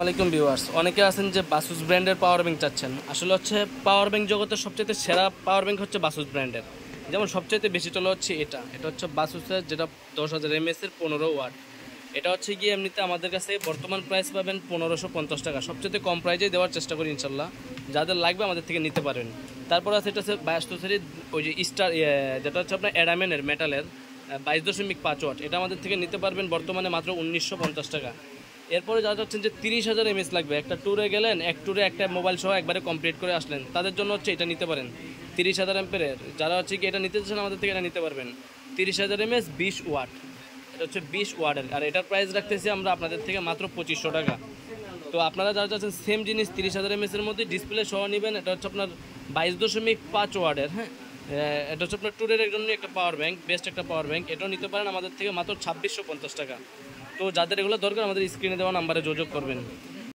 ওয়ালাইকুম ভিউয়ার্স, অনেকে আছেন যে বাসুস ব্র্যান্ডের পাওয়ার ব্যাংক চাচ্ছেন। আসলে হচ্ছে পাওয়ার ব্যাংক জগতের সবচেয়ে সেরা পাওয়ার ব্যাংক হচ্ছে বাসুস ব্র্যান্ডের। যেমন সবচেয়ে বেশি চলে হচ্ছে এটা হচ্ছে বাসুসের, যেটা 10,000 mAh এর 15 ওয়াট। এটা হচ্ছে গিয়ে এমনিতে আমাদের কাছে বর্তমান প্রাইস পাবেন 1550 টাকা। সবচেয়ে কম প্রাইজেই দেওয়ার চেষ্টা করি ইনশাল্লাহ। যাদের লাগবে আমাদের থেকে নিতে পারেন। তারপর আছে এটা হচ্ছে বাসুসের ওই যে স্টার, যেটা হচ্ছে আপনার অ্যাডামেনের মেটালের 22.5 ওয়াট। এটা আমাদের থেকে নিতে পারবেন বর্তমানে মাত্র 1950 টাকা। এরপরে যারা চাচ্ছেন যে 30,000 mAh লাগবে, একটা ট্যুরে গেলেন, এক ট্যুরে একটা মোবাইল সহ একবারে কমপ্লিট করে আসলেন, তাদের জন্য হচ্ছে এটা নিতে পারেন 30,000 অ্যাম্পিয়ারের। যারা হচ্ছে কি এটা নিতে চাচ্ছেন আমাদের থেকে এটা নিতে পারবেন 30,000 mAh 20 ওয়াট। এটা হচ্ছে 20 ওয়াটের, আর এটার প্রাইস রাখতেছি আমরা আপনাদের থেকে মাত্র 2500 টাকা। তো আপনারা যারা চাচ্ছেন সেম জিনিস 30,000 mAh এর মধ্যে ডিসপ্লে সহ নেবেন, এটা হচ্ছে আপনার 22.5 ওয়াটের। হ্যাঁ, এটা হচ্ছে আপনার ট্যুরের জন্য একটা পাওয়ার ব্যাংক, বেস্ট একটা পাওয়ার ব্যাংক। এটাও নিতে পারেন আমাদের থেকে মাত্র 2650 টাকা। তো যাদের এগুলো দরকার আমাদের স্ক্রিনে দেওয়া নাম্বারে যোগাযোগ করবেন।